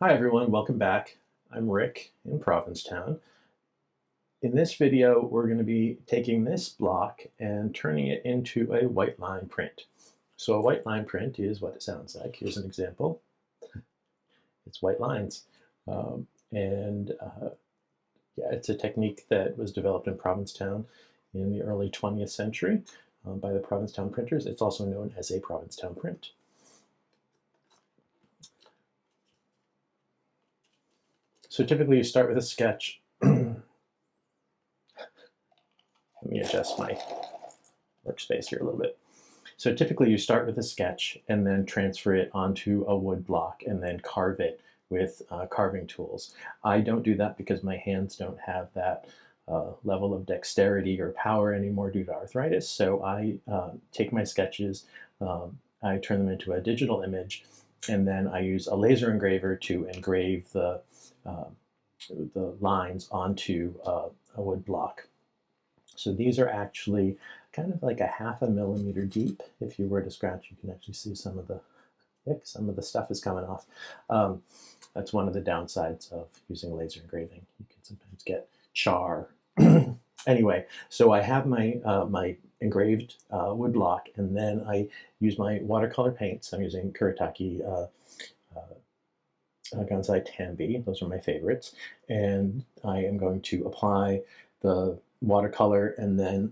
Hi everyone, welcome back. I'm Rick in Provincetown. In this video, we're going to be taking this block and turning it into a white line print. So a white line print is what it sounds like. Here's an example. It's white lines. Yeah, it's a technique that was developed in Provincetown in the early 20th century by the Provincetown printers. It's also known as a Provincetown print. So typically you start with a sketch. Let me adjust my workspace here a little bit. So typically you start with a sketch and then transfer it onto a wood block and then carve it with carving tools. I don't do that because my hands don't have that level of dexterity or power anymore due to arthritis. So I take my sketches, I turn them into a digital image, and then I use a laser engraver to engrave the lines onto a wood block. So these are actually kind of like a ½ millimeter deep. If you were to scratch, you can actually see some of the stuff is coming off. That's one of the downsides of using laser engraving. You can sometimes get char. Anyway, so I have my my engraved wood block, and then I use my watercolor paints. I'm using Kuretake Gansai Tambai. Those are my favorites. And I am going to apply the watercolor, and then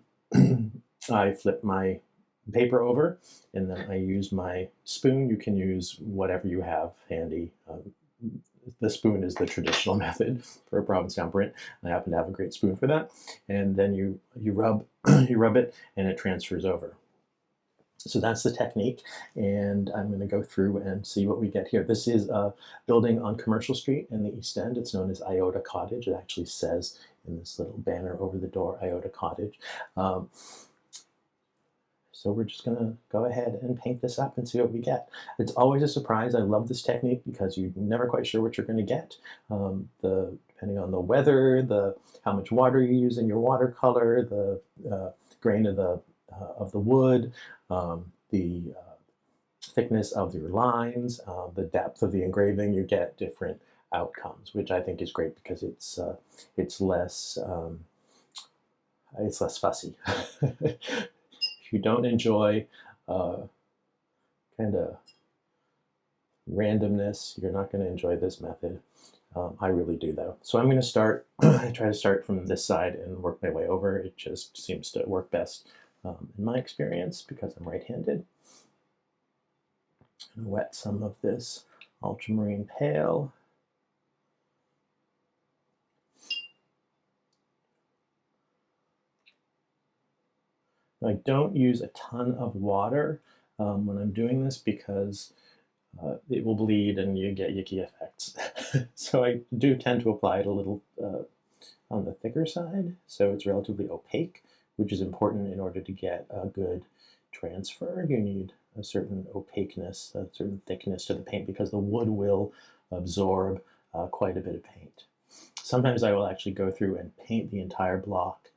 I flip my paper over, and then I use my spoon. You can use whatever you have handy. The spoon is the traditional method for a Provincetown print. I happen to have a great spoon for that. And then you rub it, and it transfers over. So that's the technique, and I'm going to go through and see what we get here. This is a building on Commercial Street in the East End. It's known as Iota Cottage. It actually says in this little banner over the door, Iota Cottage. So we're just going to go ahead and paint this up and see what we get. It's always a surprise. I love this technique because you're never quite sure what you're going to get. Depending on the weather, how much water you use in your watercolor, the grain of the wood, the thickness of your lines, the depth of the engraving, you get different outcomes, which I think is great because it's less fussy. If you don't enjoy kind of randomness, you're not going to enjoy this method. I really do, though. So I'm going to start. I try to start from this side and work my way over. It just seems to work best in my experience because I'm right-handed. I'm going to wet some of this ultramarine pale. I don't use a ton of water when I'm doing this because it will bleed and you get yucky effects. So I do tend to apply it a little on the thicker side, so it's relatively opaque, which is important in order to get a good transfer. You need a certain opaqueness, a certain thickness to the paint because the wood will absorb quite a bit of paint. Sometimes I will actually go through and paint the entire block,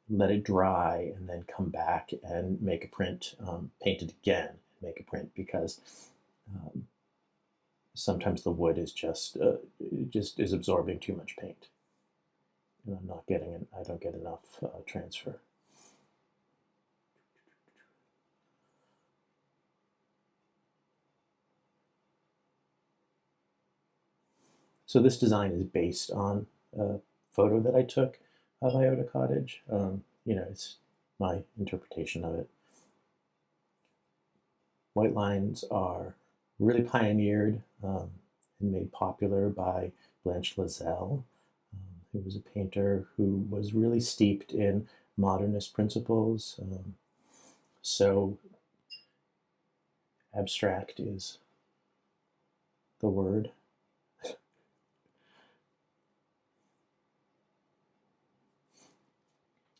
let it dry, and then come back and make a print, paint it again, make a print, because sometimes the wood is just is absorbing too much paint. And I'm not getting it. I don't get enough transfer. So this design is based on a photo that I took of Iota Cottage. You know, it's my interpretation of it. White lines are really pioneered and made popular by Blanche Lazelle, who was a painter who was really steeped in modernist principles. So abstract is the word.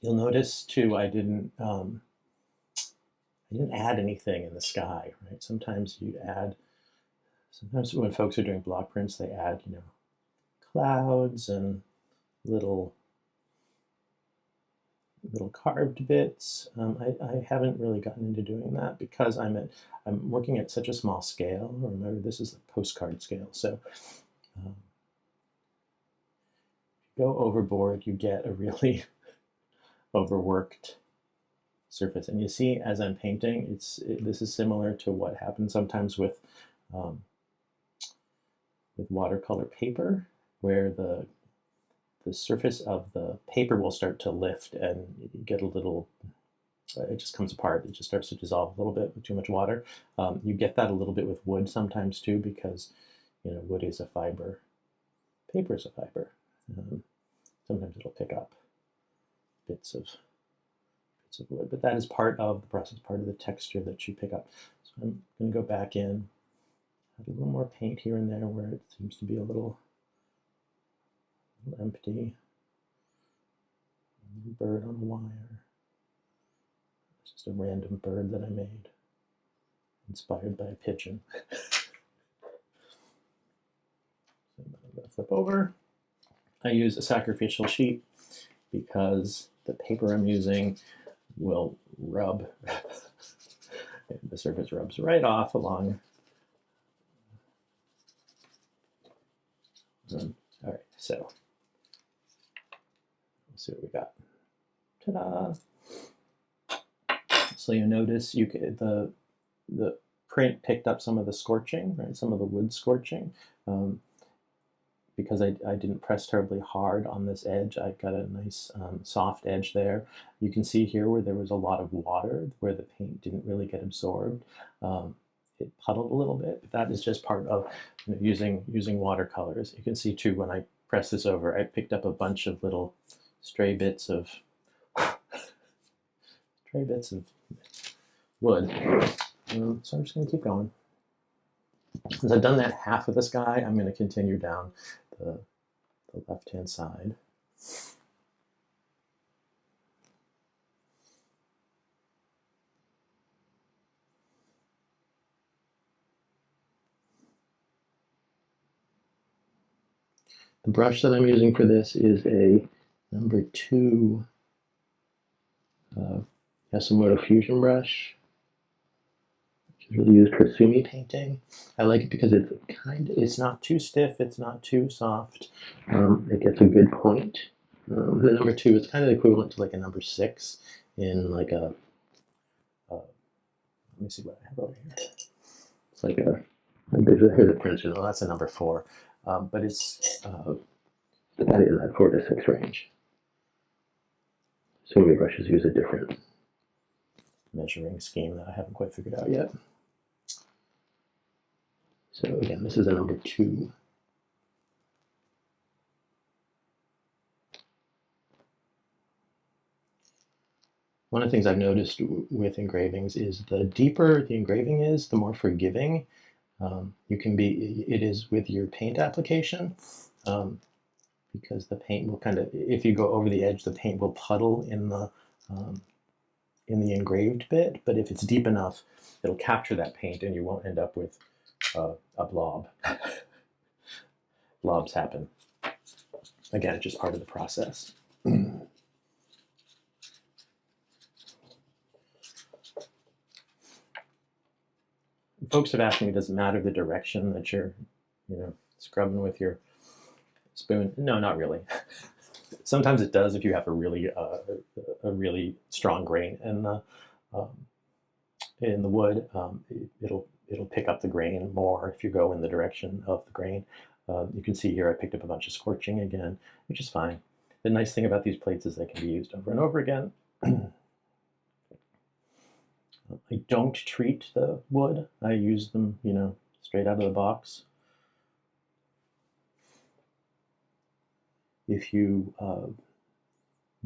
You'll notice too, I didn't add anything in the sky, right? Sometimes when folks are doing block prints, they add, you know, clouds and little little carved bits. I haven't really gotten into doing that because I'm working at such a small scale. Remember, this is a postcard scale, so go overboard, you get a really overworked surface. And you see, as I'm painting, this is similar to what happens sometimes with watercolor paper, where the surface of the paper will start to lift and you get a little, it just comes apart. It just starts to dissolve a little bit with too much water. You get that a little bit with wood sometimes too, because wood is a fiber, paper is a fiber. Sometimes it'll pick up bits of wood, but that is part of the process, part of the texture that you pick up. So I'm going to go back in, add a little more paint here and there where it seems to be a little empty. Bird on a wire. It's just a random bird that I made, inspired by a pigeon. So I'm going to flip over. I use a sacrificial sheet because the paper I'm using will rub. The surface rubs right off along. All right, so let's see what we got. Ta-da! So you notice the print picked up some of the scorching, right? Some of the wood scorching. Because I didn't press terribly hard on this edge, I got a nice soft edge there. You can see here where there was a lot of water, where the paint didn't really get absorbed. It puddled a little bit, but that is just part of using watercolors. You can see too, when I press this over, I picked up a bunch of little stray bits of wood. So I'm just going to keep going. Since I've done that half of the sky, I'm going to continue down the left-hand side. The brush that I'm using for this is a number 2 Yasutomo Fusion brush, which is really used for sumi painting. I like it because it's not too stiff, it's not too soft. It gets a good point. The number 2 is kind of equivalent to like a number 6 in like a. Let me see what I have over here. It's like here's a print. That's a number 4, but it's that is that 4 to 6 range. Sumi brushes use a different measuring scheme that I haven't quite figured out yet. So again, this is a number 2. One of the things I've noticed with engravings is the deeper the engraving is, the more forgiving it is with your paint application, because the paint will if you go over the edge, the paint will puddle in the engraved bit, but if it's deep enough, it'll capture that paint and you won't end up with a blob. Blobs happen. Again, just part of the process. Folks have asked me, does it matter the direction that you're, scrubbing with your spoon? No, not really. Sometimes it does if you have a really strong grain in the wood. It'll pick up the grain more if you go in the direction of the grain. You can see here I picked up a bunch of scorching again, which is fine. The nice thing about these plates is they can be used over and over again. I don't treat the wood. I use them, straight out of the box. If you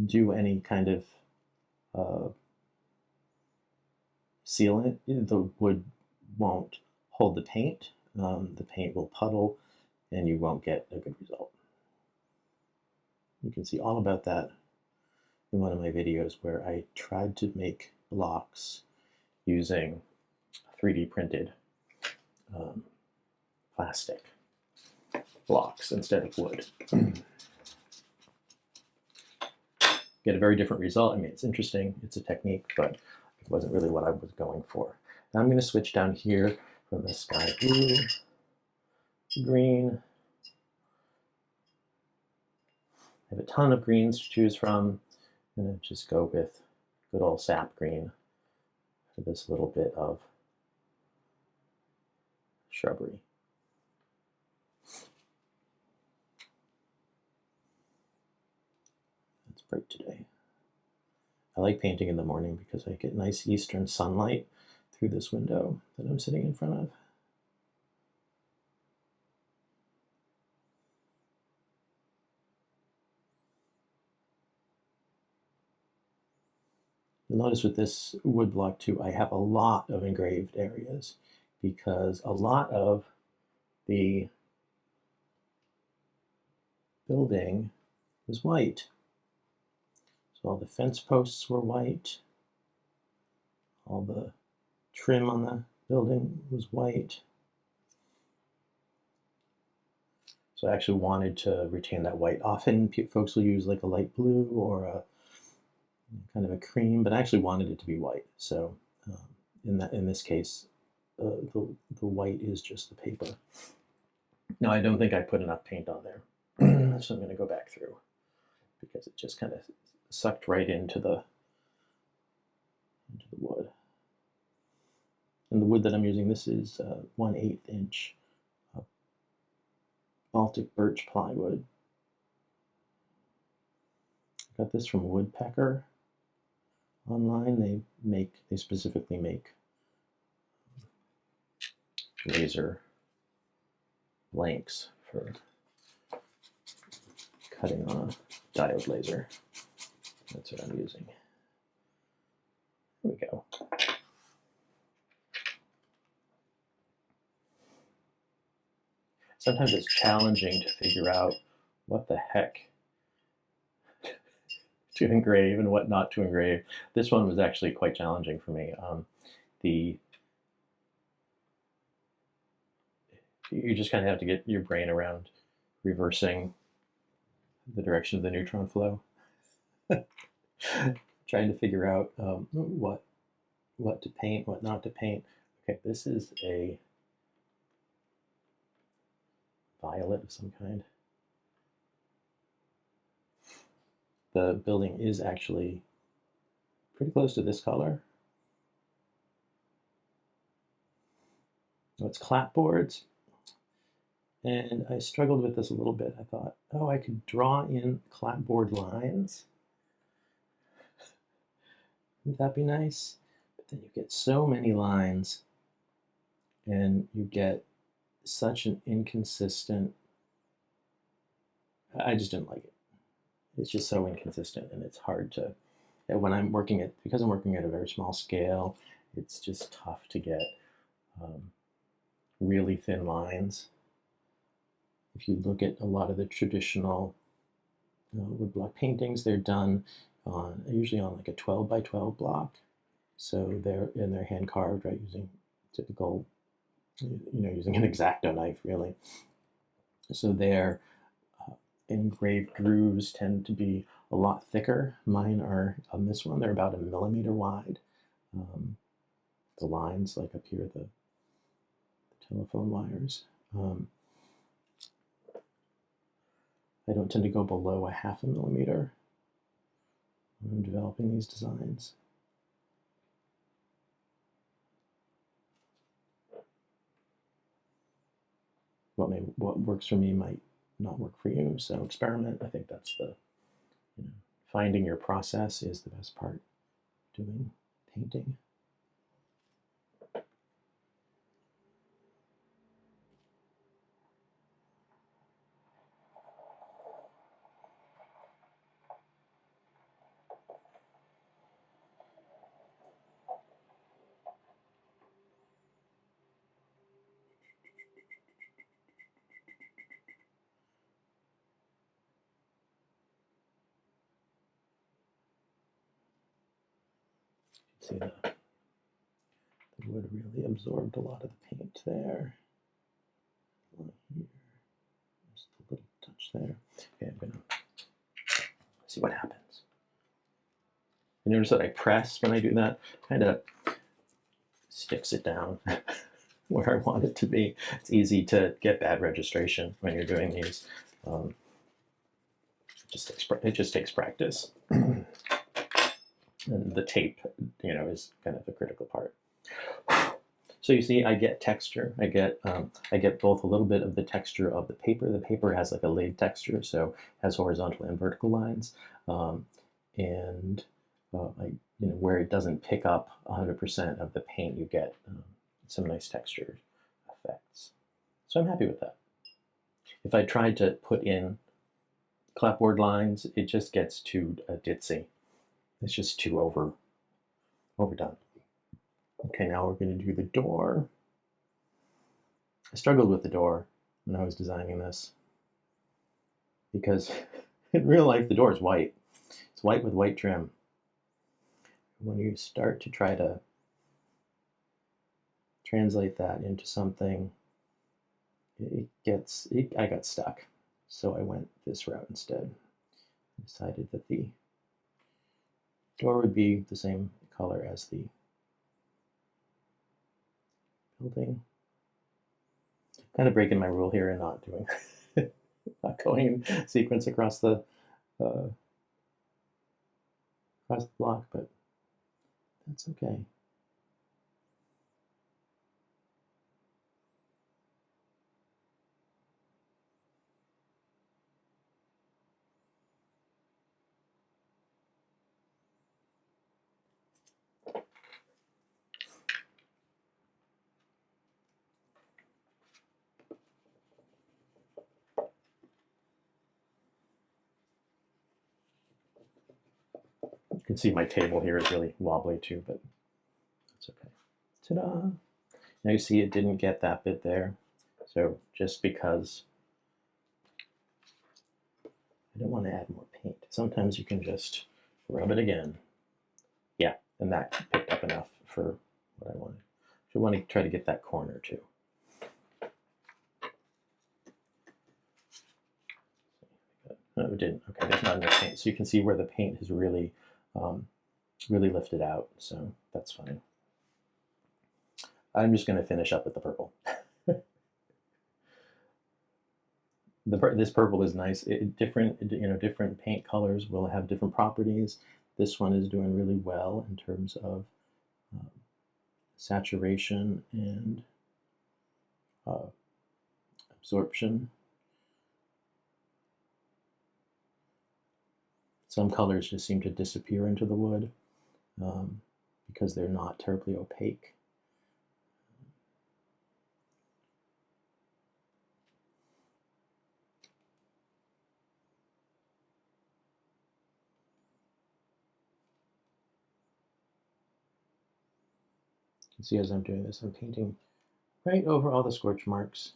do any kind of sealant, the wood won't hold the paint. The paint will puddle and you won't get a good result. You can see all about that in one of my videos where I tried to make blocks using 3D printed plastic blocks instead of wood. get a very different result. I mean, it's interesting, it's a technique, but it wasn't really what I was going for. Now I'm going to switch down here from the sky blue to green. I have a ton of greens to choose from. I'm going to just go with good old sap green for this little bit of shrubbery. It's bright today. I like painting in the morning because I get nice eastern sunlight through this window that I'm sitting in front of. You'll notice with this wood block too, I have a lot of engraved areas because a lot of the building was white. So all the fence posts were white. All the trim on the building was white. So I actually wanted to retain that white. Often folks will use like a light blue or a kind of a cream, but I actually wanted it to be white. So in this case, the white is just the paper. Now I don't think I put enough paint on there, so I'm going to go back through because it just kind of sucked right into the wood. And the wood that I'm using, this is 1/8 inch Baltic Birch plywood. I got this from Woodpecker online. They specifically make laser blanks for cutting on a diode laser. That's what I'm using. There we go. Sometimes it's challenging to figure out what the heck to engrave and what not to engrave. This one was actually quite challenging for me. You just kind of have to get your brain around reversing the direction of the neutron flow. Trying to figure out what to paint, what not to paint. Okay, this is a violet of some kind. The building is actually pretty close to this color. Oh, it's clapboards. And I struggled with this a little bit. I thought, oh, I could draw in clapboard lines. Wouldn't that be nice? But then you get so many lines and you get such an inconsistent, I just didn't like it. It's just so inconsistent and it's hard to, when I'm working at, because I'm working at a very small scale, it's just tough to get really thin lines. If you look at a lot of the traditional woodblock paintings, they're done on usually on like a 12 by 12 block. So they're hand carved, right, using typical, using an X-Acto knife, really. So their engraved grooves tend to be a lot thicker. Mine are, on this one, they're about 1 millimeter wide. The lines, like up here, the telephone wires. I don't tend to go below a 0.5 millimeter when I'm developing these designs. What works for me might not work for you, so experiment. I think that's the, finding your process is the best part doing painting. See the wood really absorbed a lot of the paint there. Here, just a little touch there. Okay, I'm gonna see what happens. You notice that I press when I do that, kind of sticks it down where I want it to be. It's easy to get bad registration when you're doing these. It just takes practice. And the tape, you know, is kind of the critical part. So you see, I get texture. I get both a little bit of the texture of the paper. The paper has like a laid texture, so it has horizontal and vertical lines, and where it doesn't pick up 100% of the paint, you get some nice textured effects. So I'm happy with that. If I tried to put in clapboard lines, it just gets too ditzy. It's just too overdone. Okay, now we're going to do the door. I struggled with the door when I was designing this because in real life the door is white. It's white with white trim. When you start to try to translate that into something, I got stuck. So I went this route instead. I decided that the door would be the same color as the building. Kind of breaking my rule here and not doing, not going in sequence across the block, but that's okay. You can see my table here is really wobbly too, but that's okay. Ta-da! Now you see it didn't get that bit there. So just because I don't want to add more paint, sometimes you can just rub it again. Yeah, and that picked up enough for what I wanted. So I want to try to get that corner too. No, it didn't. Okay, there's not enough paint. So you can see where the paint has really lifted out, so that's fine. I'm just going to finish up with the purple. This purple is nice. Different paint colors will have different properties. This one is doing really well in terms of saturation and absorption. Some colors just seem to disappear into the wood because they're not terribly opaque. You can see as I'm doing this, I'm painting right over all the scorch marks.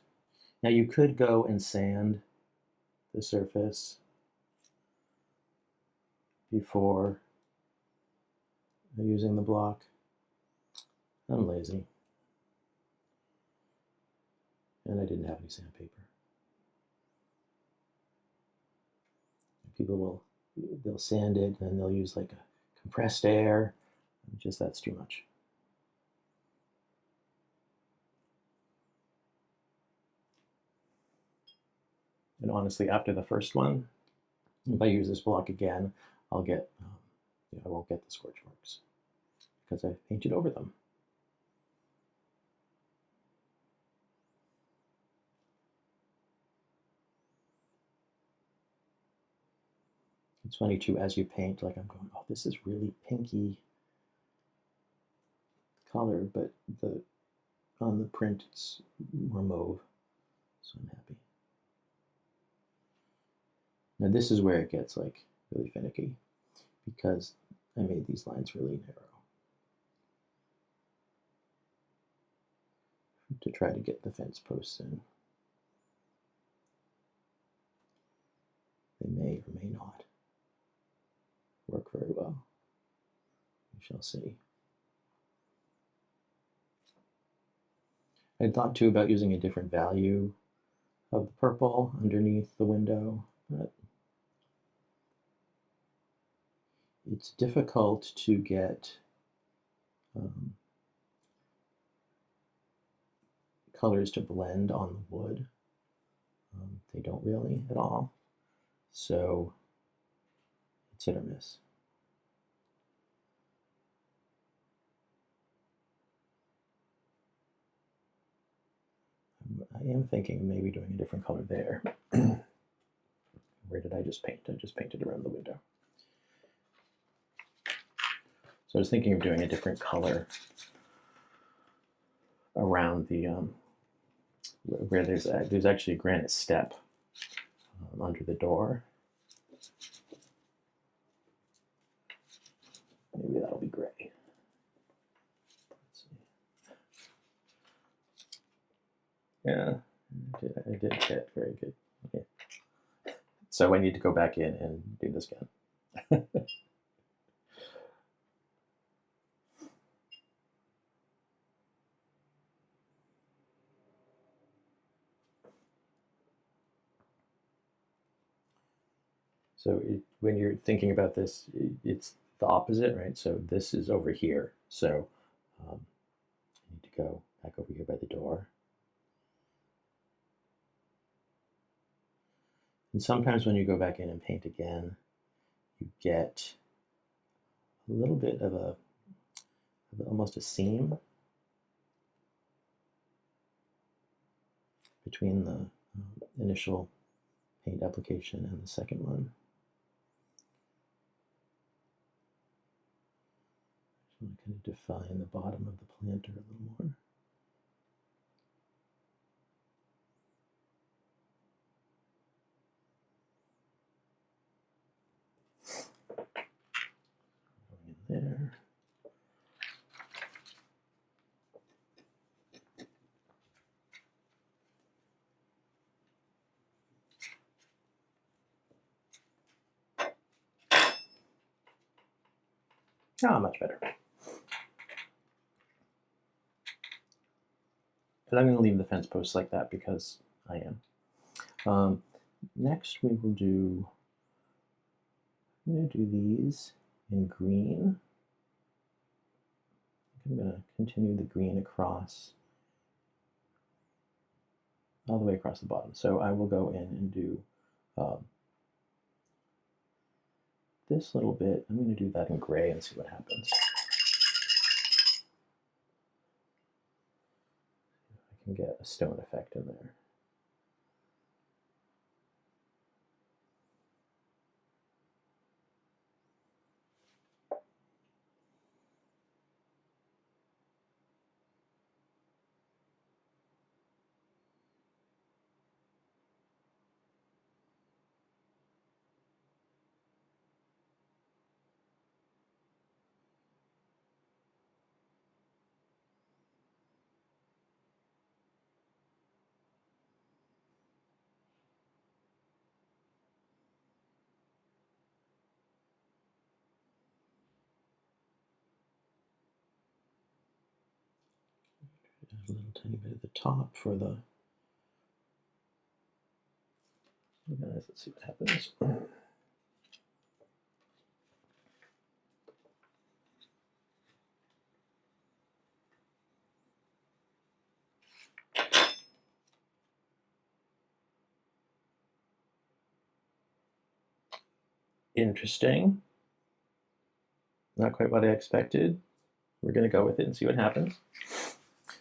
Now you could go and sand the surface before using the block. I'm lazy. And I didn't have any sandpaper. People they'll sand it and then they'll use like a compressed air. Just that's too much. And honestly, after the first one, if I use this block again, I'll get, I won't get the scorch marks because I've painted over them. It's funny too, as you paint, like I'm going, oh, this is really pinky color, but on the print it's more mauve, so I'm happy. Now this is where it gets like really finicky because I made these lines really narrow to try to get the fence posts in. They may or may not work very well. We shall see. I thought too about using a different value of the purple underneath the window, but it's difficult to get colors to blend on the wood. They don't really at all, so it's hit or miss. I am thinking of maybe doing a different color there. Where did I just paint? I just painted around the window. So I was thinking of doing a different color around the where there's actually a granite step under the door. Maybe that'll be gray. Let's see. Yeah, I did hit very good. Okay. So I need to go back in and do this again. So when you're thinking about this, it's the opposite, right? So this is over here. So I need to go back over here by the door. And sometimes when you go back in and paint again, you get a little bit of almost a seam between the initial paint application and the second one. I want to kind of define the bottom of the planter a little more. Going in there. Ah, much better. But I'm going to leave the fence posts like that because I am. Next we will do, I'm going to do these in green. I'm going to continue the green across, all the way across the bottom. So I will go in and do this little bit. I'm going to do that in gray and see what happens. I can get a stone effect in there. A little tiny bit at the top for the, guys, let's see what happens. Interesting. Not quite what I expected. We're going to go with it and see what happens.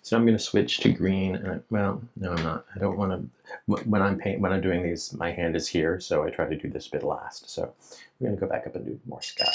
So I'm going to switch to green. And well, no, I'm not. I don't want to. When I'm doing these, my hand is here, so I try to do this bit last. So we're going to go back up and do more sky.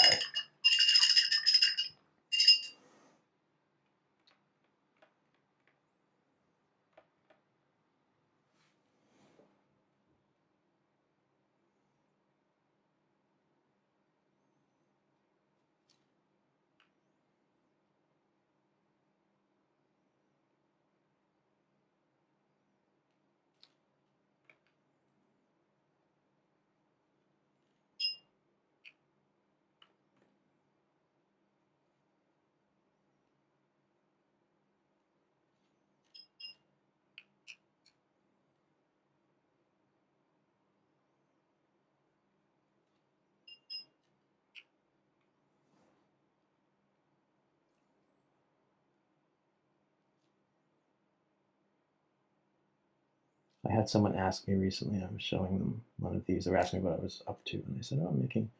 I had someone ask me recently, I was showing them one of these, they were asking me what I was up to, and I said, oh, I'm making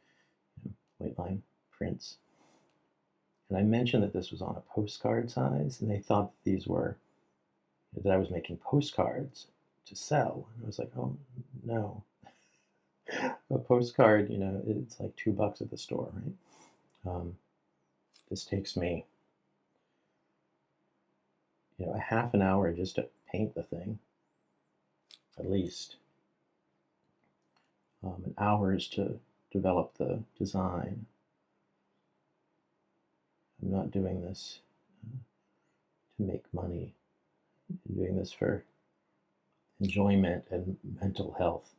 white line prints. And I mentioned that this was on a postcard size, and they thought that these were, that I was making postcards to sell. And I was like, oh, no. A postcard, it's like $2 at the store, right? This takes me, a half an hour just to paint the thing, at least. And hours to develop the design. I'm not doing this to make money. I'm doing this for enjoyment and mental health.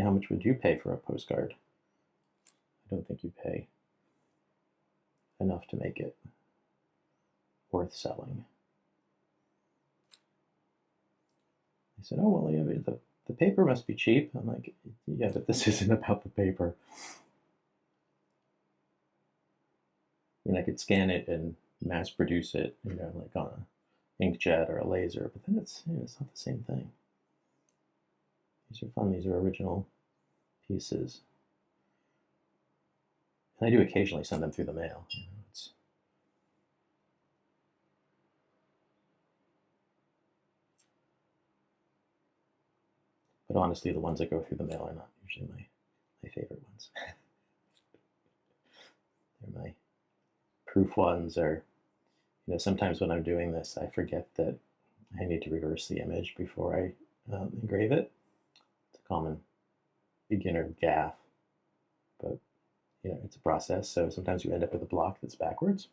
How much would you pay for a postcard? I don't think you pay enough to make it worth selling. They said, oh, well, yeah, the paper must be cheap. I'm like, yeah, but this isn't about the paper. I could scan it and mass produce it, like on an inkjet or a laser, but then it's not the same thing. These are fun. These are original pieces. And I do occasionally send them through the mail. But honestly, the ones that go through the mail are not usually my favorite ones. They're my proof ones, or sometimes when I'm doing this, I forget that I need to reverse the image before I engrave it. It's a common beginner gaffe, but it's a process. So sometimes you end up with a block that's backwards,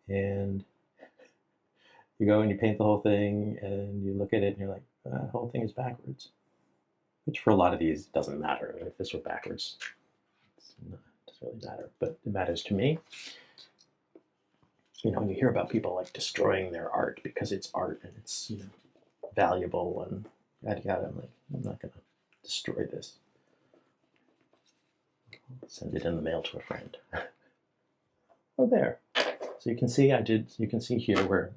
and you go and you paint the whole thing, and you look at it, and you're like, the whole thing is backwards. Which for a lot of these doesn't matter. If this were backwards, it doesn't really matter. But it matters to me. When you hear about people like destroying their art because it's art and it's valuable and yada yada, I'm like, I'm not gonna destroy this. I'll send it in the mail to a friend. Oh, there. So you can see you can see here where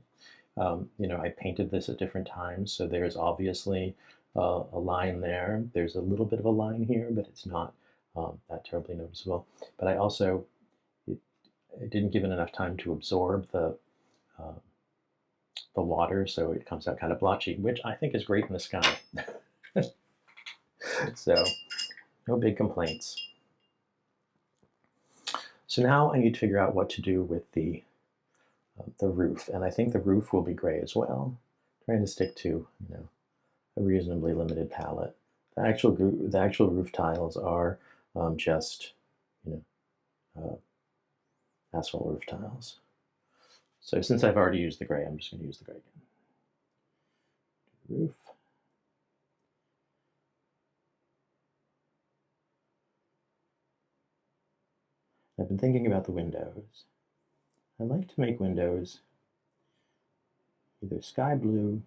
I painted this at different times. So there's obviously a line there. There's a little bit of a line here, but it's not that terribly noticeable. But I also I didn't give it enough time to absorb the water, so it comes out kind of blotchy, which I think is great in the sky. So no big complaints. So now I need to figure out what to do with the roof, and I think the roof will be gray as well. I'm trying to stick to a reasonably limited palette. The actual roof tiles are just asphalt roof tiles. So since I've already used the gray, I'm just going to use the gray again. Roof. I've been thinking about the windows. I like to make windows either sky blue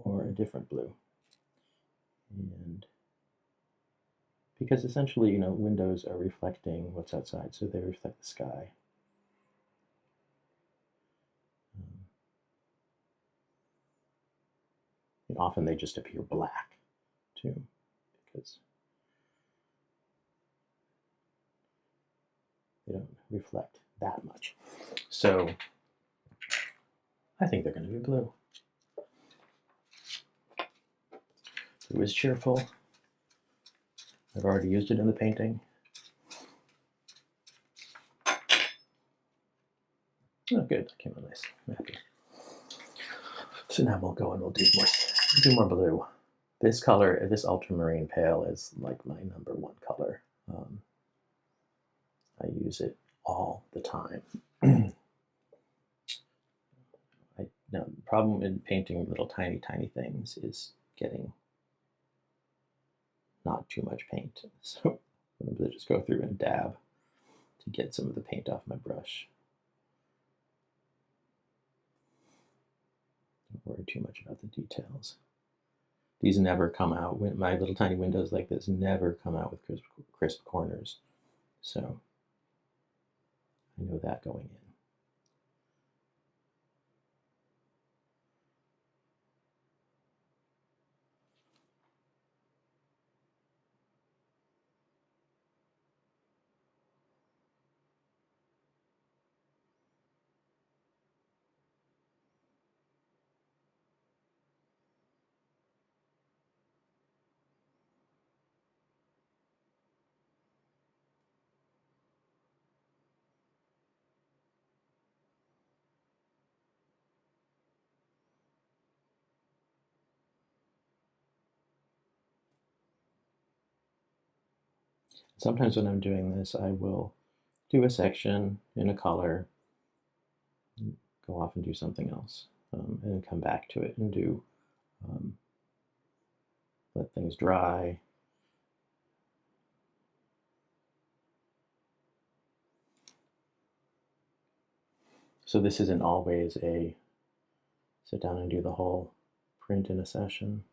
or a different blue. And because essentially, windows are reflecting what's outside, so they reflect the sky. And often they just appear black, too, because they don't reflect that much. So I think they're going to be blue. Blue is cheerful. I've already used it in the painting. Oh, good. That came out nice. I'm happy. So now we'll go and we'll do more blue. This color, this ultramarine pale, is like my #1 color. I use it all the time. Now, the problem in painting little tiny things is getting not too much paint. So I'm going to just go through and dab to get some of the paint off my brush. Don't worry too much about the details. These never come out. My little tiny windows like this never come out with crisp corners. So I know that going in. Sometimes when I'm doing this, I will do a section in a color, go off and do something else, and then come back to it and do, let things dry. So this isn't always a sit down and do the whole print in a session.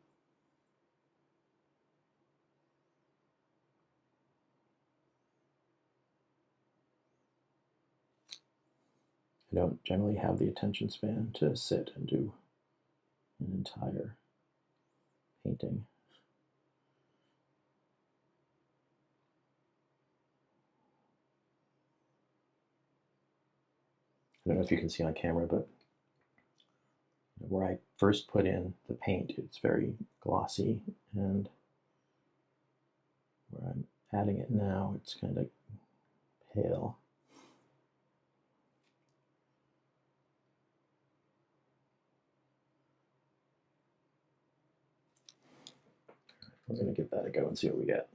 I don't generally have the attention span to sit and do an entire painting. I don't know if you can see on camera, but where I first put in the paint, it's very glossy, and where I'm adding it now, it's kind of pale. We're going to give that a go and see what we get.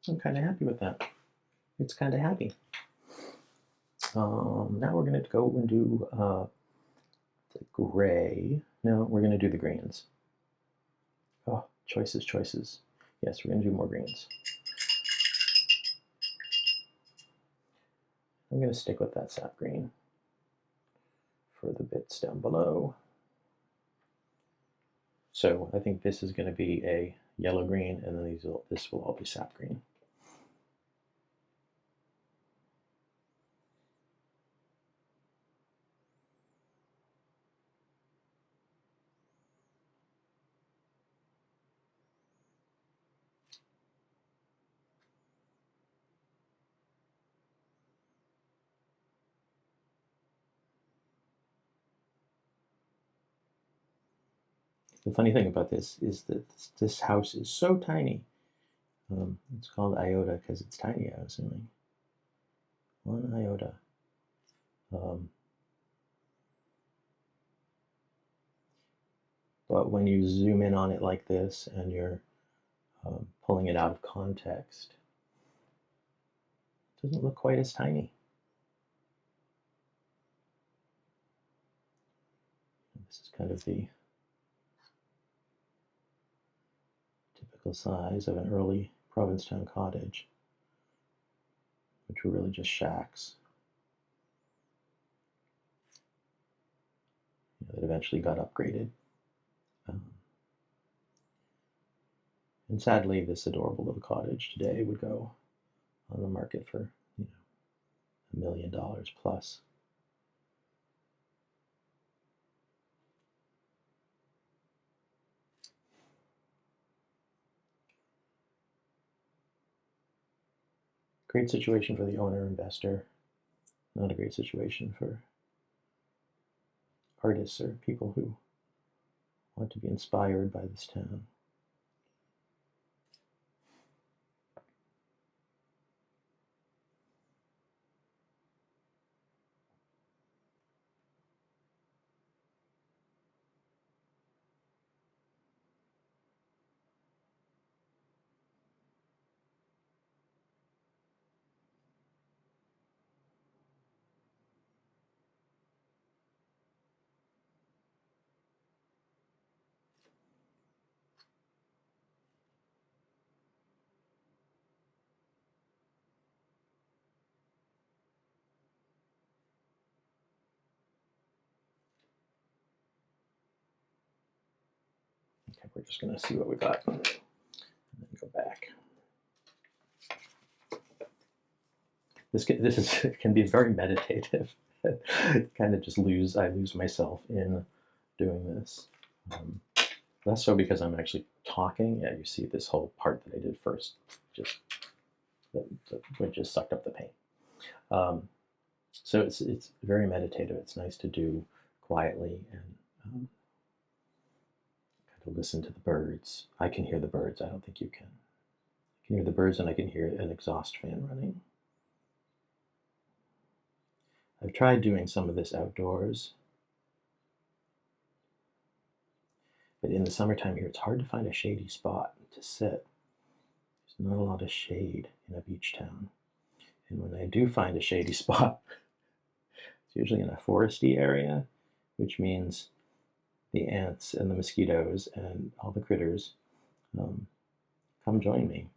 I'm kind of happy with that. It's kind of happy. Now we're going to go and do the gray. No, we're going to do the greens. Oh, choices, choices. Yes, we're going to do more greens. I'm going to stick with that sap green for the bits down below. So I think this is going to be a yellow green, and then this will all be sap green. The funny thing about this is that this house is so tiny. It's called iota because it's tiny, I'm assuming. 1 iota. But when you zoom in on it like this and you're pulling it out of context, it doesn't look quite as tiny. This is kind of the typical size of an early Provincetown cottage, which were really just shacks that eventually got upgraded. And sadly, this adorable little cottage today would go on the market for, $1 million plus. Great situation for the owner investor, not a great situation for artists or people who want to be inspired by this town. Okay, we're just going to see what we got and then go back. This can be very meditative. Kind of just I lose myself in doing this. Less so because I'm actually talking. Yeah, you see this whole part that I did first, just which just sucked up the paint. So it's very meditative. It's nice to do quietly and kind to listen to the birds. I can hear the birds. I don't think you can. I can hear the birds, and I can hear an exhaust fan running. I've tried doing some of this outdoors, but in the summertime here, it's hard to find a shady spot to sit. There's not a lot of shade in a beach town. And when I do find a shady spot, it's usually in a foresty area, which means the ants and the mosquitoes and all the critters come join me.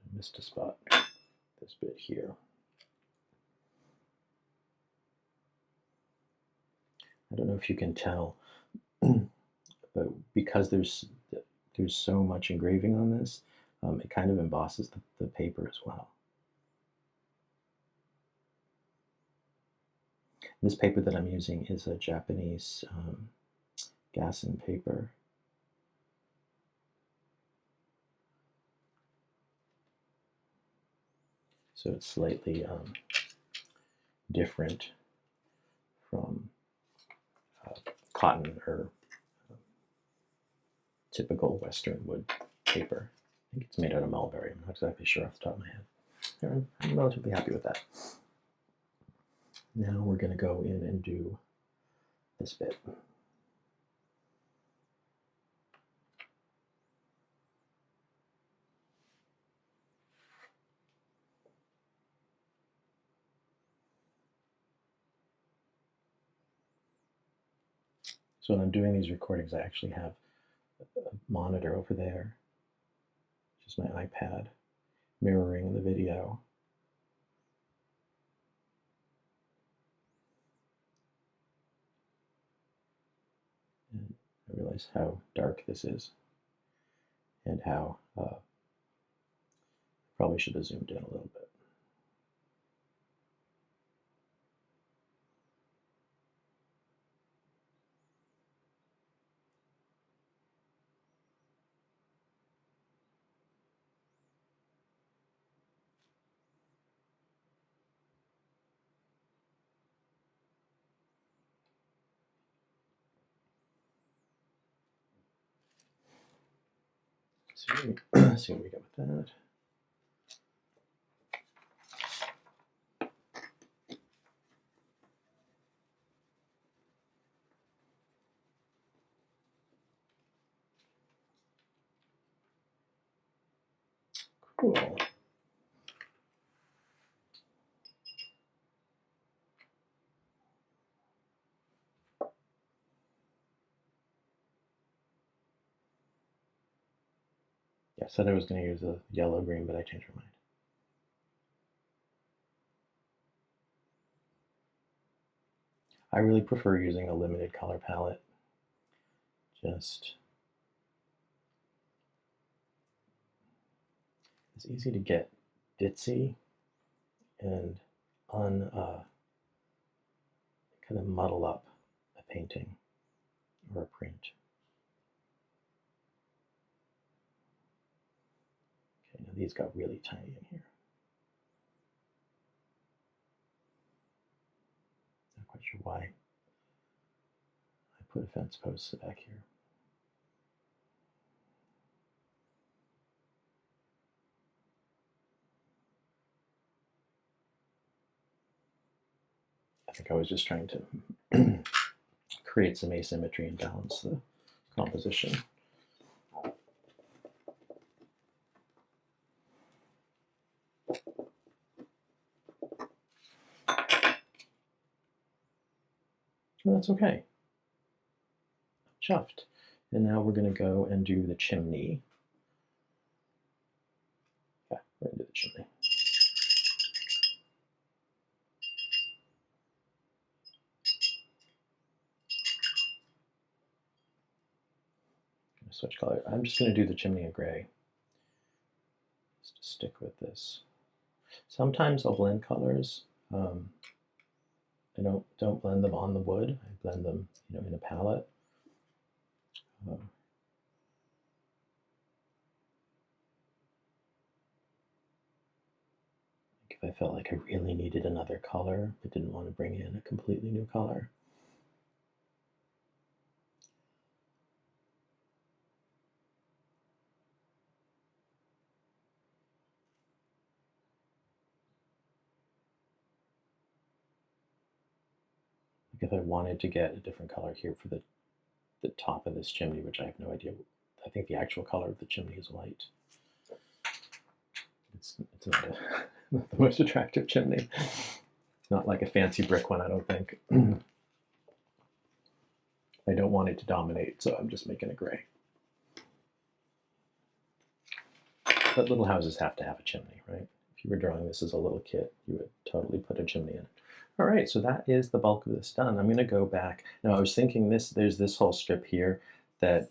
I missed a spot, this bit here. I don't know if you can tell, but because there's so much engraving on this, it kind of embosses the paper as well. This paper that I'm using is a Japanese Gansai paper. So it's slightly different from cotton or typical Western wood paper. I think it's made out of mulberry. I'm not exactly sure off the top of my head. I'm relatively happy with that. Now we're going to go in and do this bit. So when I'm doing these recordings, I actually have a monitor over there, which is my iPad, mirroring the video. And I realize how dark this is and how I probably should have zoomed in a little bit. See what we get with that. Cool. Yeah, I said I was going to use a yellow-green, but I changed my mind. I really prefer using a limited color palette. Just, it's easy to get ditzy and kind of muddle up a painting or a print. Okay, now these got really tiny in here. Not quite sure why I put a fence post back here. I think I was just trying to create some asymmetry and balance the composition. Well, that's okay. Chuffed. And now we're going to go and do the chimney. Yeah, we're going to do the chimney. Switch color. I'm just going to do the chimney in gray. Just to stick with this. Sometimes I'll blend colors. I don't blend them on the wood. I blend them, in a palette. If I felt like I really needed another color, but didn't want to bring in a completely new color. If I wanted to get a different color here for the top of this chimney, which I have no idea. I think the actual color of the chimney is white. It's not, not the most attractive chimney. It's not like a fancy brick one, I don't think. I don't want it to dominate, so I'm just making it gray. But little houses have to have a chimney, right? If you were drawing this as a little kit, you would totally put a chimney in it. All right, so that is the bulk of this done. I'm going to go back. Now, I was thinking there's this whole strip here that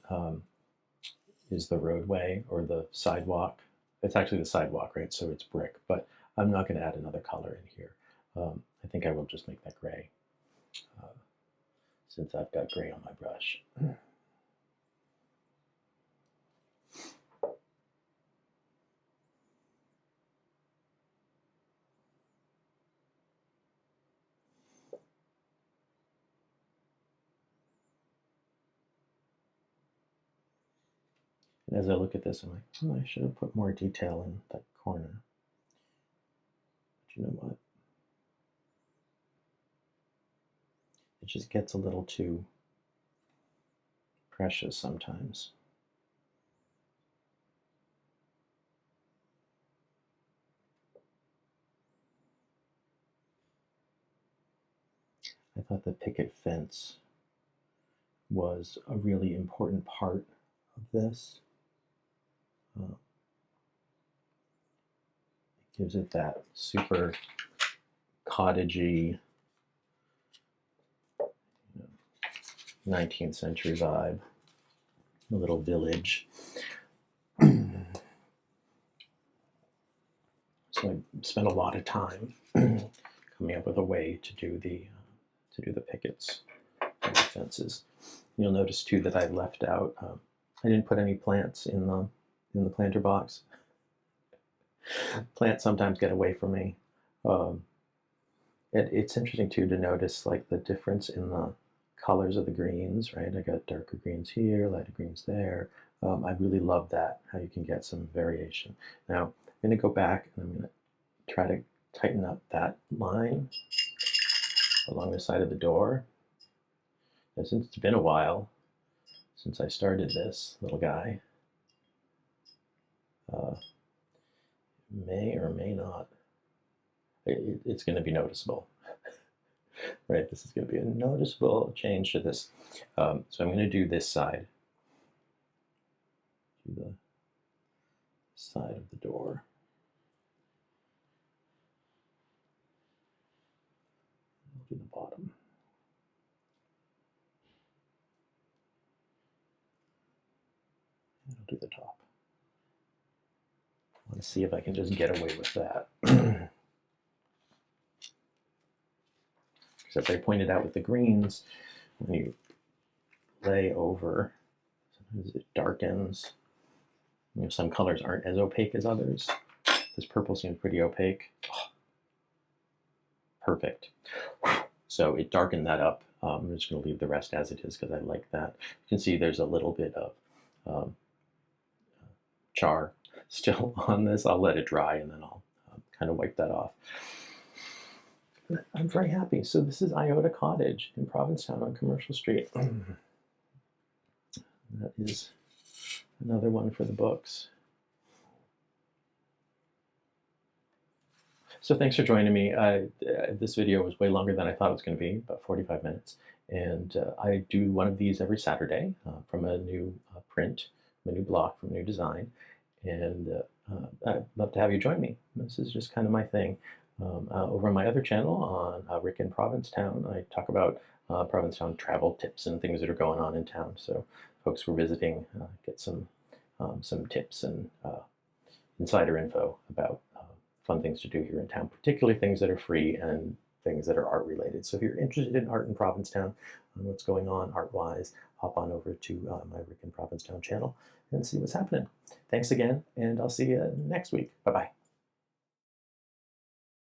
is the roadway or the sidewalk. It's actually the sidewalk, right? So it's brick, but I'm not going to add another color in here. I think I will just make that gray since I've got gray on my brush. And as I look at this, I'm like, oh, I should have put more detail in that corner. But you know what? It just gets a little too precious sometimes. I thought the picket fence was a really important part of this. It gives it that super cottagey 19th century vibe, a little village. So I spent a lot of time coming up with a way to do the pickets and the fences. You'll notice too that I left out. I didn't put any plants in the planter box. Plants sometimes get away from me. It's interesting too to notice like the difference in the colors of the greens, right? I got darker greens here, lighter greens there. I really love that, how you can get some variation. Now, I'm going to go back and I'm going to try to tighten up that line along the side of the door. And since it's been a while since I started this little guy, may or may not, it's going to be noticeable. Right, this is going to be a noticeable change to this. So I'm going to do this side. Do the side of the door. I'll do the bottom. And I'll do the top. I want to see if I can just get away with that. As I pointed out with the greens, when you lay over, sometimes it darkens. Some colors aren't as opaque as others. This purple seems pretty opaque. Oh, perfect. So it darkened that up. I'm just going to leave the rest as it is because I like that. You can see there's a little bit of char still on this. I'll let it dry and then I'll kind of wipe that off. I'm very happy. So this is Iota Cottage in Provincetown on Commercial Street. That is another one for the books. So thanks for joining me. This video was way longer than I thought it was going to be, about 45 minutes. And I do one of these every Saturday from a new print, from a new block, from a new design. And I'd love to have you join me. This is just kind of my thing. Over on my other channel on Rick in Provincetown, I talk about Provincetown travel tips and things that are going on in town. So folks who are visiting get some tips and insider info about fun things to do here in town, particularly things that are free and things that are art related. So if you're interested in art in Provincetown, what's going on art-wise, hop on over to my Rick in Provincetown channel and see what's happening. Thanks again, and I'll see you next week. Bye-bye.